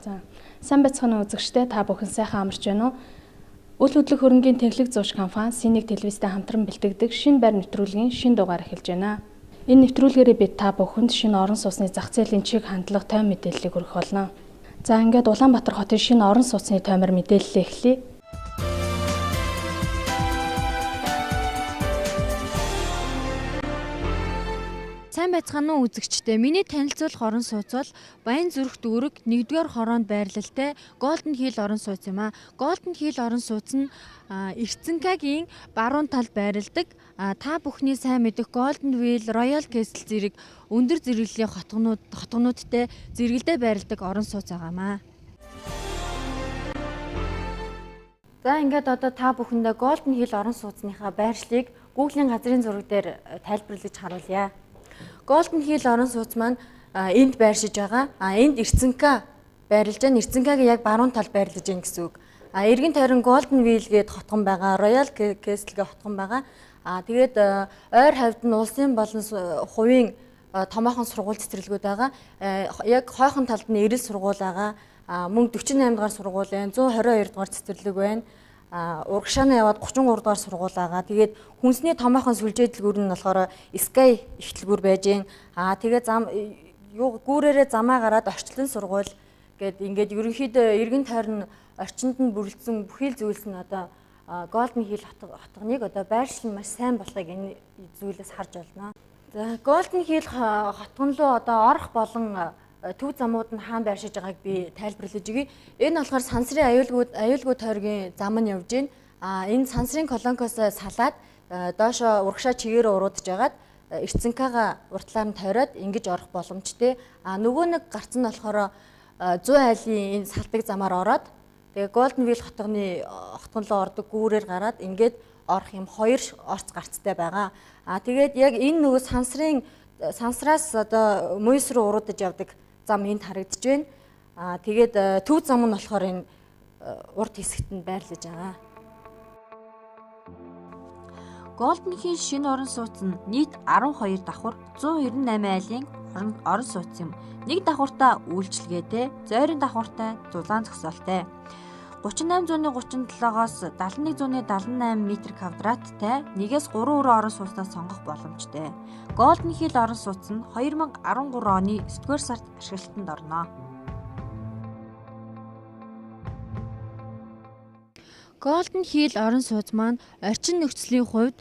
За. Сайн байцгаана уу үзэгчдээ, та бүхэн сайхан амарч байна уу? Үл хөдлөх хөрөнгийн тэнхлэг зууч компани Синийг телевизтэй хамтран бэлтгэдэг шинэ байр нэвтрүүлгийн шинэ дугаар эхэлж байна. Энэ нэвтрүүлгээрээ бид та бүхэнд шинэ орон сууцны зах зээлийн чиг хандлага тойм мэдээллийг хүргэх болно. За ингээд Улаанбаатар хотын шинэ орон сууцны тоймор мэдээлэлээ эхлэе. Сайн байцгаана уу үзэгчдээ. Миний танилцуулах орон сууц бол Баянзүрх дүүрэг 1-р хороонд байрлалтай Golden Hill орон сууц юм а. Golden Hill орон сууц нь Эрцэнкагийн баруун талд байрладаг. Та бүхний сайн мэдэх Golden Wheel, Royal Castle зэрэг өндөр зэрэглэлийн хотгонуудтай зэрэгэлдээ байрладаг орон сууц байгаамаа. За ингээд одоо та бүхэндээ Golden Hill орон сууцныхаа байршлыг Google-ийн газрын зураг дээр тайлбарлаж харуулъя. Golden Hill орон сууц маань энд байршиж байгаа. Энд Эрцэнка байрлаж байна. Эрцэнкагийн яг баруун талд байрлаж байна гэсэн үг. Эргэн тойрон Golden Wheel гээд хотгон байгаа. Royal Castle гээд хотгон байгаа. Тэгээд ойр хавьд нь улсын болон хувийн томоохон сургууль цэцэрлэгүүд байгаа. Яг хойхон талд нь эрэл сургууль байгаа. Мөн 48 дугаар сургууль байна. 122 дугаар цэцэрлэг байна. Урагшаанаа яваад 33 дугаар сургууль байгаа. Тэгээд хүнсний томоохон сүлжээдлгүүр нь болохоор Sky ихтлгүүр байж гэн. Тэгээд гүүрээрээ замаа гараад орчлон сургууль гээд ингээд ерөнхийдөө эргэн тойрон орчинд нь бүрэлдсэн бүхий л зүйлс нь одоо Golden Hill хотгоныг одоо байршил маш сайн болохыг энэ зүйлээс харж байна. За Golden Hill хотгон руу одоо орох болон төв замууд нь хаан байршиж байгааг би тайлбарлаж өгье. Энэ болохоор сансрын аюулгүй тойргийн зам нь явж байна. Энэ сансрын колонкоос салаад доошо урагшаа чигээрээ уруудж байгаад Эрцэнкагаа уртлаар нь тойроод ингэж орох боломжтой. Нөгөө нэг гарц нь болохоор 100 айлын энэ салдаг замаар ороод тэгээ Golden Wheel хотгоны хотгон руу ордог гүүрээр гараад ингээд орох юм 2 орц гарцтай байгаа. Тэгээд яг энэ нөгөө сансраас одоо мөс рүү уруудаж явдаг зам энд харагдаж байна. Тэгээд төв зам нь болохоор энэ урд хэсэгт нь байрлаж байгаа. Golden Hill шинэ орон сууц нь нийт 12 давхар 198 айлын орон сууц юм. Нэг давхартаа үйлчилгээтэй, зойрын давхартай, зулаан зогсоолтой. 3837-оос 7178 м2-тай нэгээс 3 өрөө орон сууцнаас сонгох боломжтой. Golden Hill орон сууц нь 2013 оны 9-р сард ашиглалтанд орно. Golden Hill орон сууц маань орчин нөхцөлийн хувьд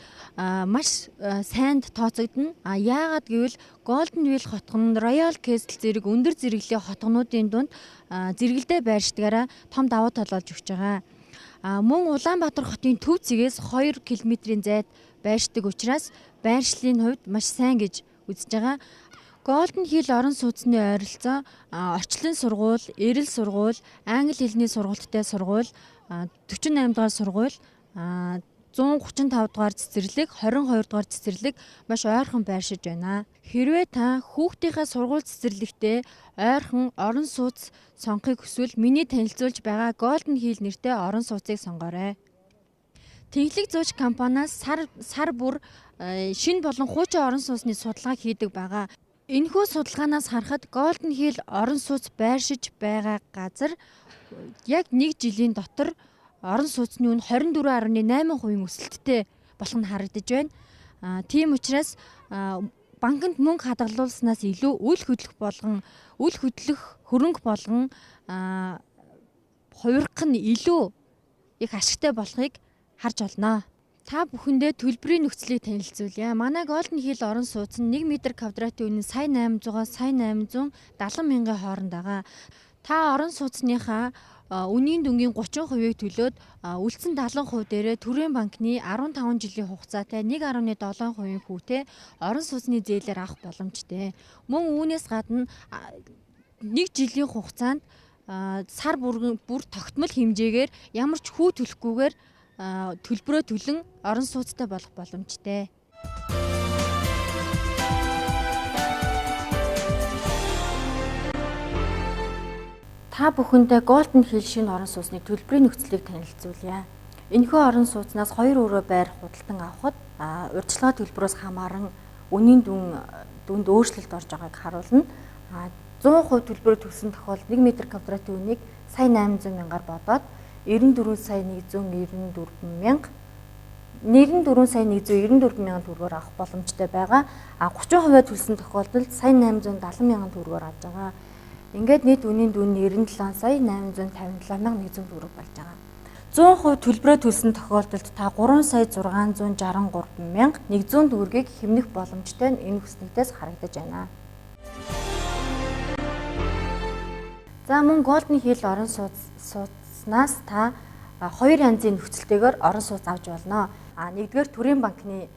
маш сайнд тооцогдно. Яагаад гэвэл Golden Wheel хотгон, Royal Castle зэрэг өндөр зэрэглэлийн хотгонуудын дунд зэрэгэлдээ байршдагаараа том давуу тал болж өгч байгаа. Мөн Улаанбаатар хотын төв цэгээс 2 км-ийн зайд байршдаг учраас байршлын хувьд маш сайн гэж үзэж байгаа. Golden Hill орон сууцны ойролцоо орчлон сургууль, эрэл сургууль, англи хэлний сургалттай сургууль, 48 дугаар сургууль, 135 дугаар цэцэрлэг, 22 дугаар цэцэрлэг маш ойрхон байршиж байна. Хэрвээ та хүүхдийнхээ сургууль цэцэрлэгтээ ойрхон орон сууц сонгохыг хүсвэл миний танилцуулж байгаа Golden Hill нэртэй орон сууцыг сонгоорой. Тэнхлэг зууч компаниас сар бүр шинэ болон хуучин орон сууцны судалгаа хийдэг байгаа. Энэхүү судалгаанаас харахад Golden Hill орон сууц байршиж байгаа газар яг 1 жилийн дотор орон сууцны үн 24.8% өсөлттэй болох нь харагдаж байна. Тийм учраас банкнд мөнгө хадгалуулснаас илүү үл хөдлөх хөрөнгө болгон хувирах нь илүү их ашигтай болохыг харж олно. Та бүхэндээ төлбөрийн нөхцөлийг танилцуулъя. Манай Golden Hill орон сууц нь 1 м2-ийн үн сая 800-аас сая 870 мянган хооронд байгаа. Та орон сууцныхаа үнийн дүнгийн 30%-ийг төлөөд үлдсэн 70% дээрээ Төрийн банкны 15 жилийн хугацаатай 1.7% хүүтэй орон сууцны зээлээр авах боломжтой. Мөн үүнээс гадна 1 жилийн хугацаанд сар бүр тогтмол хэмжээгээр ямар ч хүү төлөхгүйгээр төлбөрөө төлөн орон сууцтай болох боломжтой. Та бүхэндээ Golden Hill шинэ орон сууцны төлбөрийн нөхцөлийг танилцуулъя. Энэхүү орон сууцнаас 2 өрөө байр худалдан авахд урьдчилгаа төлбөрөөс хамааран үнийн дүнд өөрчлөлт орж байгааг харуулна. 100% төлбөрөөр төлсөн тохиолдолд 1 м квадратын үнийг сая 800 мянгаар бодоод 94 сая 194 мянга 94 сая 194 мянган төгрөгөөр авах боломжтой байгаа. 30% төлсөн тохиолдолд сая 870 мянган төгрөгөөр авж байгаа. Ингээд нийт үнийн дүн 97 сая 857 мянга 100 төгрөг болж байгаа. 100% төлбөрөөр төлсөн тохиолдолд та 3 сая 663 мянга 100 төгрөгийг хэмнэх боломжтой нь энэ хүснэгтээс харагдаж байна. За мөн Golden Hill орон сууцнаас та хоёр янзын нөхцөлтэйгээр орон сууц авч болно. Нэгдүгээр төрийн банкны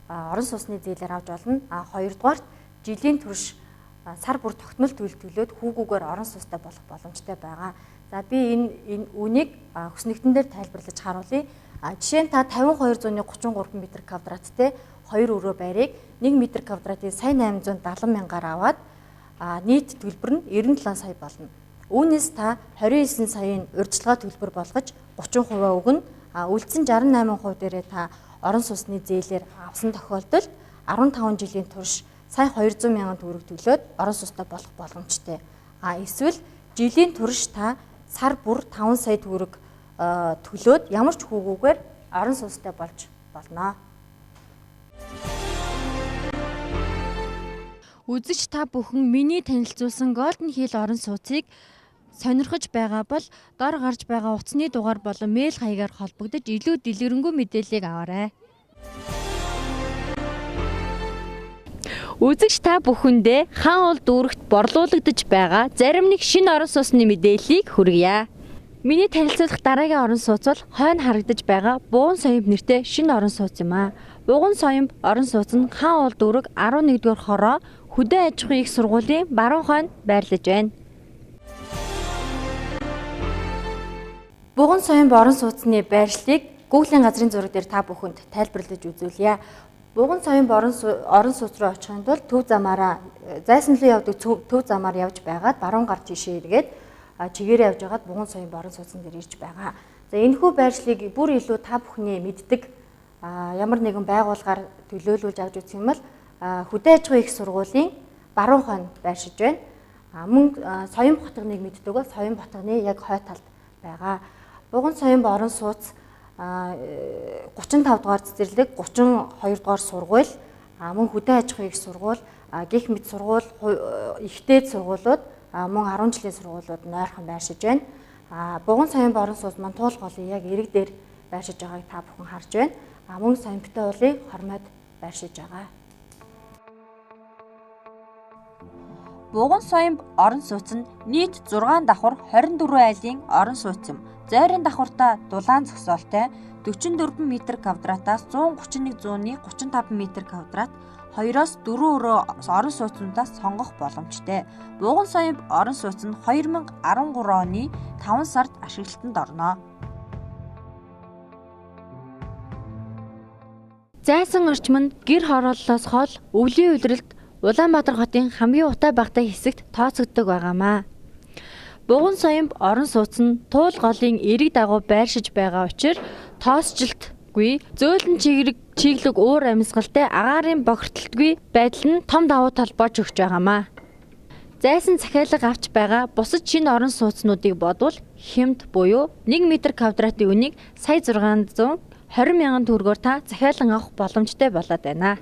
орон сууцны зээлээр авч болно. Хоёрдугаарт жилийн турш сар бүр тогтмол төлөлт төлөөд хүүгүүгээр орон сууцтай болох боломжтой байгаа. За би энэ үнийг хүснэгтэн дээр тайлбарлаж харуулъя. Жишээ нь та 5233 м квадраттай 2 өрөө байрыг 1 м квадратыг сая 870 мянгаар аваад нийт төлбөр нь 97 сая болно. Үүнээс та 29 саяын урьдчилгаа төлбөр болгож 30% өгнө. Үлдсэн 68% дээрээ та орон сууцны зээлээр авсан тохиолдолд 15 жилийн турш сая 200 мянган төгрөг төлөөд орон сууцтай болох боломжтой. Эсвэл жилийн турш та сар бүр 5 сая төгрөг төлөөд ямар ч хүүгүүгээр орон сууцтай болж болно. Үзэгч та бүхэн миний танилцуулсан Golden Hill орон сууцыг сонирхож байгаа бол дор гарч байгаа утасны дугаар болон мэйл хаягаар холбогдож илүү дэлгэрэнгүй мэдээллийг аваарай. Үзэгч та бүхэндээ хаан уул дүүрэгт борлуулагдаж байгаа зарим нэг шинэ орон сууцны мэдээллийг хүргье. Миний танилцуулах дараагийн орон сууц бол хойно харагдаж байгаа Буган Соёмб нэртэй шинэ орон сууц юм аа. Буган Соёмб орон сууц нь хаан уул дүүрэг 11-р хороо Хөдөө аж ахуйн их сургуулийн баруун хойно байрлаж байна. Буган Соёмб орон сууцны байршлыг Google-ийн газрын зураг дээр та бүхэнд тайлбарлаж үзүүлье. Буган Соёмб орон сууц руу очихын тулд төв замаараа зайсан руу явдаг төв замаар явж байгаад баруун гар тишээ эргээд чигээрээ явж байгаад Буган Соёмб орон сууцн дээр ирж байгаа. За энэхүү байршлыг бүр илүү та бүхний мэддэг ямар нэгэн байгууллагаар төлөөлүүлж авч үзэх юм бол Хөдөө аж ахуйн их сургуулийн баруун хойно байршиж байна. Мөн Соёмб хотгоныг мэддэг бол Соёмб хотгоны яг хой талд байгаа. Буган Соёмб орон сууц 35 дугаар цэцэрлэг, 32 дугаар сургууль, мөн Хөдөө аж ахуйн их сургууль, гэх мэт сургууль, ихтэй сургуулиуд, мөн 10 жилийн сургуулиуд нойрхон байршиж байна. Буган Соёмб орон сууц маань туул голын яг эрэг дээр байршиж байгааг та бүхэн харж байна. Мөн Соёмбтой уулын хормойд байршиж байгаа. Буган Соёмб орон сууц нь нийт 6 давхар 24 айлын орон сууц юм. Зойрын давхартаа дулаан зогсоолтой 44 м квадратаас 131 35 м квадрат 2-оос 4 өрөө орон сууцнуудаас сонгох боломжтой. Буган Соёмб орон сууц нь 2013 оны 5 сард ашиглалтанд орно. Зайсан орчим нь гэр хорооллоос хол өвлийн улиралд Улаанбаатар хотын хамгийн утай багтай хэсэгт тооцогддог байгаамаа. Буган Соёмб орон сууц нь туул голын эрэг дагуу байршиж байгаа учраас тоосжилтгүй зөөлөн чиглэг уур амьсгалтай агаарын бохирдолтгүй байдал нь том давуу тал болж өгч байгаамаа. Зайсан захиалга авч байгаа бусад шинэ орон сууцнуудыг бодвол хямд буюу 1 м квадратын үнийг сая 620 мянган төгрөгөөр та захиалан авах боломжтой болоод байна.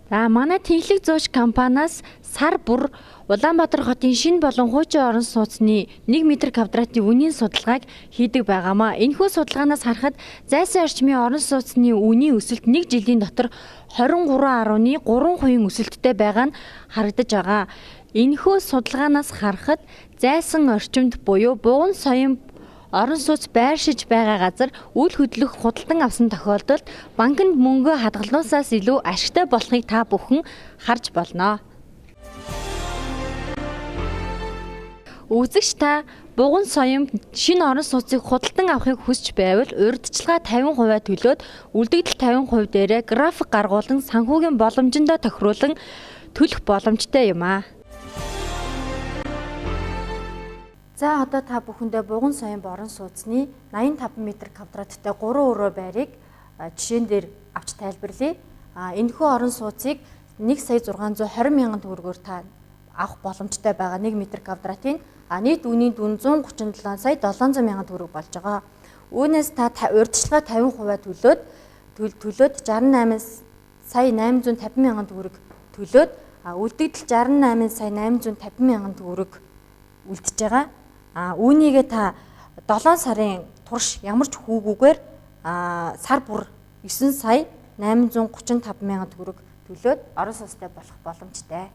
Манай Тэнхлэг зууч компаниас сар бүр Улаанбаатар хотын шинэ болон хуучин орон сууцны 1 м квадратын үнийн судалгааг хийдэг байгаамаа. Энэхүү судалгаанаас харахад зайсан орчмын орон сууцны үнийн өсөлт 1 жилийн дотор 23.3% өсөлттэй байгаа нь харагдаж байгаа. Энэхүү судалгаанаас харахад зайсан орчимд буюу Буган Соёмб орон сууц байршиж байгаа газар үйл хөдлөх худалдан авсан тохиолдолд банкнд мөнгө хадгалнуусаас илүү ашигтай болохыг та бүхэн харж болно. Үзэгч та Буган Соёмб шинэ орон сууцыг худалдан авахыг хүсч байвал урьдчилгаа 50% төлөөд үлдэгдэл 50% дээрээ график гаргуулan санхүүгийн боломжиндоо тохируулан төлөх боломжтой юм аа. За одоо та бүхэндээ Буган Соёмб орон сууцны 85 м квадраттай 3 өрөө байрыг жишээн дээр авч тайлбарлая. Энэхүү орон сууцыг 1,620,000 төгрөгөөр та авах боломжтой байгаа 1 м2-ийн нийт үнийн дүн 137,700,000 төгрөг болж байгаа. Үүнээс та урьдчилгаа 50% төлөөд 68,850,000 төгрөг төлөөд үлдэгдэл 68,850,000 төгрөг үлдэж байгаа. Үүнийгээ та 7 сарын турш ямар ч хүүгүүгээр сар бүр 9,835,000 төгрөг төлөөд орон сууцтай болох боломжтой.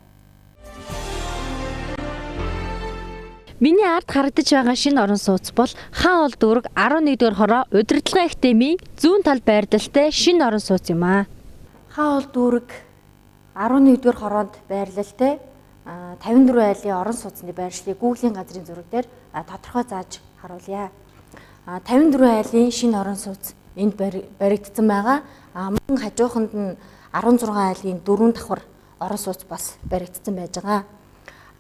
Миний ард харагдаж байгаа шинэ орон сууц бол хаан ол дүүрэг 11-р хороо удирдлагын академийн зүүн тал байрлалтай шинэ орон сууц юм аа. Хаан ол дүүрэг 11-р хороонд байрлалтай 54 айлын орон сууцны байршлыг Google-ийн газрын зураг дээр тодорхой зааж харуулъя. 54 айлын шинэ орон сууц энд баригдсан байгаа. Мөн хажууханд нь 16 айлын 4 давхар орон сууц бас баригдсан байж байгаа.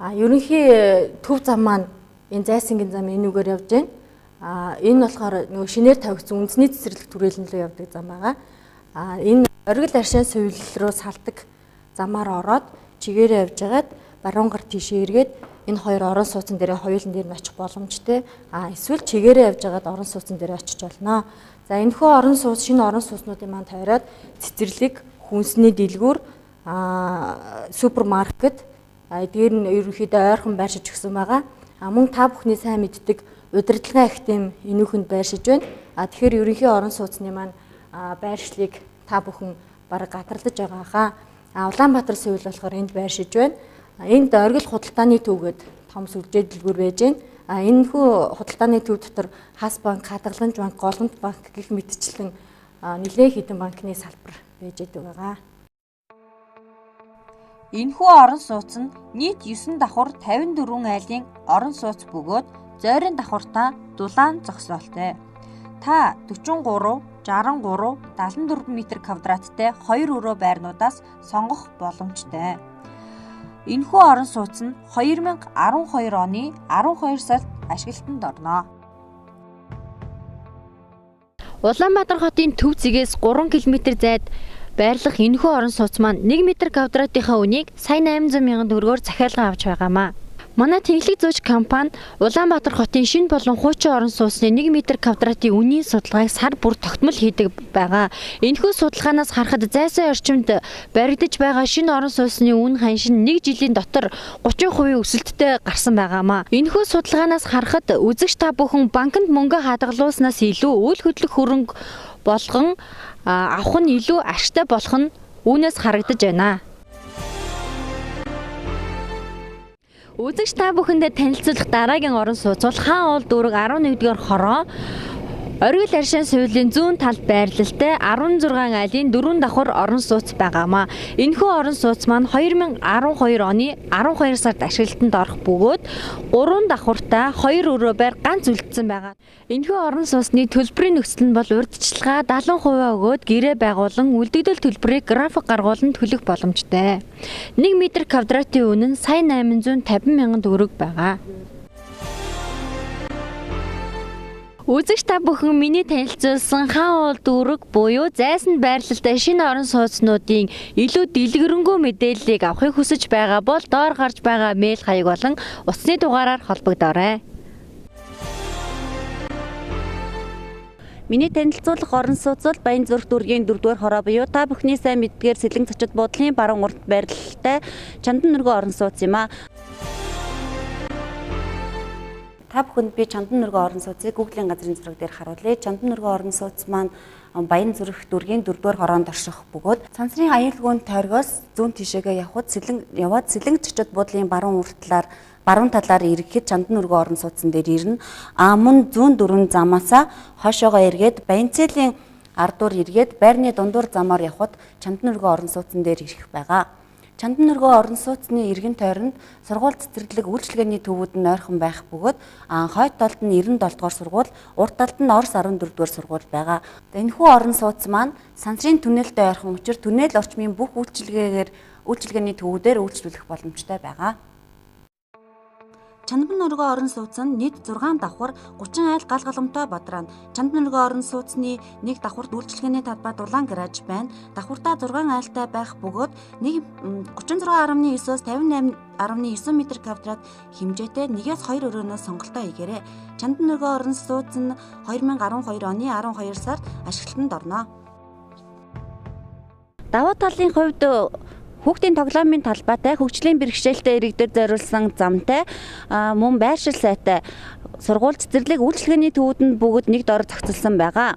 Ерөнхий төв зам маань энэ зайсангийн зам энүүгээр явж байна. Энэ болохоор нөгөө шинээр тавигдсан үндэсний цэцэрлэг түрээлэн рүү явдаг зам байгаа. Энэ оргил аршин сувил руу салдаг замаар ороод чигээрээ явж хагаад баруун гар тийшээ эргээд энэ хоёр орон сууцан дээр хоёулын дээр нь очих боломжтой. Эсвэл чигээрээ явж хагаад орон сууцан дээр очиж болно. За энэхүү орон сууц шинэ орон сууцнуудын маань тойроод цэцэрлэг, хүнсний дэлгүүр, супермаркет дээр нь ерөнхийдөө ойрхон байршиж өгсөн байгаа. Мөн та бүхний сайн мэддэг удирдлагын академи энүүхэнд байршиж байна. Тэгэхээр ерөнхий орон сууцны маань байршлыг та бүхэн бараг гатарлаж байгаа хаа. Улаанбаатар сувил болохоор энд байршиж байна. Энд оргил худалдааны төв гээд том сүлжээ дэлгүүр байж байна. Энэхүү худалдааны төв дотор Хас банк, Хадгаламж банк, Голомт банк гэх мэтчлэн нэлээд хэдэн банкны салбар байж байгаа. Энэхүү орон сууц нь нийт 9 давхар 54 айлын орон сууц бөгөөд зойрын давхартаа дулаан зогсоолтой. Та 43, 63, 74 м2-тэй 2 өрөө байрнуудаас сонгох боломжтой. Энэхүү орон сууц нь 2012 оны 12 сард ашиглалтанд орно. Улаанбаатар хотын төв зэгээс 3 км зайд байрлах энэхүү орон сууц маань 1 м2-ийнхаа үнийг сая 800,000 төгрөгөөр захиалган авч байгаамаа. Манай Тэнхлэг зууч компани Улаанбаатар хотын шинэ болон хуучин орон сууцны 1 м2-ийн үнийн судалгааг сар бүр тогтмол хийдэг байгаа. Энэхүү судалгаанаас харахад зайсан орчимд баригдаж байгаа шинэ орон сууцны үн ханшин 1 жилийн дотор 30% өсөлттэй гарсан байгаамаа. Энэхүү судалгаанаас харахад үзэгч та бүхэн банкнд мөнгө хадгалуулснаас илүү үйл хөдлөх хөрөнгө болгон авах нь илүү ашигтай болох нь үүнээс харагдаж байна. Үзэгч та бүхэндээ танилцуулах дараагийн орон сууц бол хаан ол дүүрэг 11-р хороо оргил аршин сувилийн зүүн талд байрлалтай 16 айлын 4 давхар орон сууц байгаамаа. Энэхүү орон сууц маань 2012 оны 12 сард ашиглалтанд орох бөгөөд 3 давхартай 2 өрөө байр ганц үлдсэн байгаа. Энэхүү орон сууцны төлбөрийн нөхцөл нь бол урьдчилгаа 70% өгөөд гэрээ байгуулан үлдэгдэл төлбөрийг график гаргуулан төлөх боломжтой. 1 м2-ийн үнэ нь сая 850,000 төгрөг байгаа. Үзэгч та бүхэн миний танилцуулсан хаан ол дүүрэг буюу зайсанд байрлалтай шинэ орон сууцнуудын илүү дэлгэрэнгүй мэдээллийг авахыг хүсэж байгаа бол доор гарч байгаа мэйл хаяг болон утасны дугаараар холбогдоорой. Миний танилцуулах орон сууц бол Баянзүрх дүүргийн 4-р хороо буюу та бүхний сайн мэддгээр Сэлэнг зочид буудлын баруун урт байрлалтай Чандан нөргөө орон сууц юм аа. Та бүхэнд би Чандан нөргөө орон сууцыг Google-ийн газрын зураг дээр харуулъя. Чандан нөргөө орон сууц маань Баянзүрх дүүргийн 4-р хороонд орших бөгөөд Цансрын аюулгүйн тойргоос зүүн тишээгээ яваад Сэлэнг зочид буудлын баруун талаар ирэхэд Чандан нөргөө орон сууцсан дээр ирнэ. Мөн зүүн дөрвөн замаасаа хойшоогоо эргээд Баянцэлийн ардуур эргээд байрны дундуур замаар явхад Чандан нөргөө орон сууцсан дээр ирэх байгаа. Чандан нөргөө орон сууцны эргэн тойронд сургууль цэцэрлэг үйлчилгээний төвүүд нь ойрхон байх бөгөөд хойд талд нь 97 дугаар сургууль, урд талд нь Орос 14 дугаар сургууль байгаа. Энэхүү орон сууц маань Сансрын түнэлтэй ойрхон учир түнэл орчмын бүх үйлчилгээний төвүүдээр үйлчлүүлэх боломжтой байгаа. Чандан өргөө орон сууц нь нийт 6 давхар 30 айл гал галамтай бодроо. Чандан өргөө орон сууцны нэг давхарт үйлчилгээний талбай дулаан гараж байна. Давхартаа 6 айлтай байх бөгөөд нэг 36.9-оос 58.9 м квадрат хэмжээтэй 1-2 өрөөнөөс сонголтоо хийгээрэй. Чандан өргөө орон сууц нь 2012 оны 12 сард ашиглалтанд орно. Даваа талын хувьд хүүхдийн тоглоомын талбайтай хөгжлийн бэрхшээлтэй иргэдэд зориулсан замтай мөн байршил сайтай сургууль цэцэрлэг үйлчилгээний төвүүд нь бүгд нэг дор зохицолсон байгаа.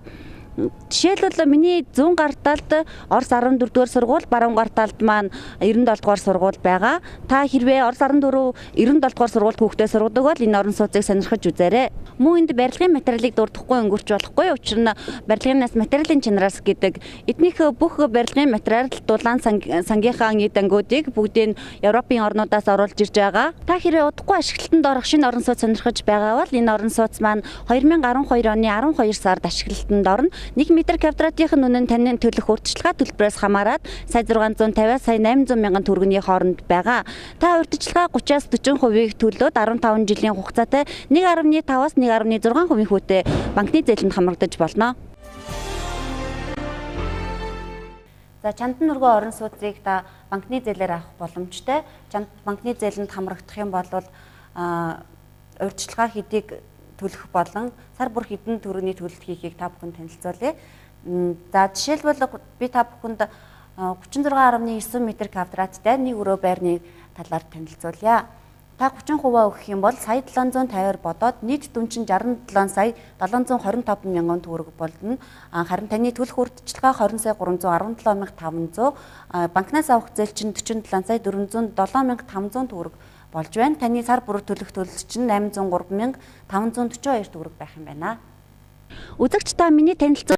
Жишээлбэл миний зүүн гар талд Орос 14-р сургууль, баруун гар талд маань 97-р сургууль байгаа. Та хэрвээ Орос 14, 97-р сургуульд хүүхдээ сургадаг бол энэ орон сууцыг сонирхож үзээрэй. Мөн энд барилгын материалыг дурдахгүй өнгөрч болохгүй. Учир нь барилгынаас материалын чанараас гэдэг. Эднийх бүх барилгын материал дулаан сангийнхаа нийт ангуудыг бүгдийг Европын орнуудаас оруулж ирж байгаа. Та хэрвээ удахгүй ашиглалтанд орох шинэ орон сууц сонирхож байгаа бол энэ орон сууц маань 2012 оны 12 сард ашиглалтанд орно. 1 м квадратын үнэ нь таны төлөх урьдчилгаа төлбөрөөс хамаарат сая 650-аас сая 800 мянган төгрөгийн хооронд байгаа. Та урьдчилгаа 30-аас 40%-ийг төлөөд 15 жилийн хугацаатай 1.5-аас 1.6% хүүтэй банкны зээлэнд хамрагдаж болно. За чандан өргөө орон сууцыг та банкны зээлээр авах боломжтой. Банкны зээлэнд хамрагдах юм бол урьдчилгаа хэдийг төлөх болон сар бүр хэдэн төгрөгийн төлөлт хийхийг та бүхэнд танилцуулъя. За жишээлбэл би та бүхэнд 36.9 м квадраттай нэг өрөө байрны талаар танилцуулъя. Та 30% өгөх юм бол сая 750-аар бодоод нийт дүн чинь 67 сая 725 мянган төгрөг болно. Харин таны төлөх урьдчилгаа 20 сая 317,500, банкнаас авах зээл чинь 47 сая 407,500 төгрөг болж байна. Таны сар бүр төлөх төлөлт чинь 803,542 төгрөг байх юм байна. Үзэгч та миний танилцуулсан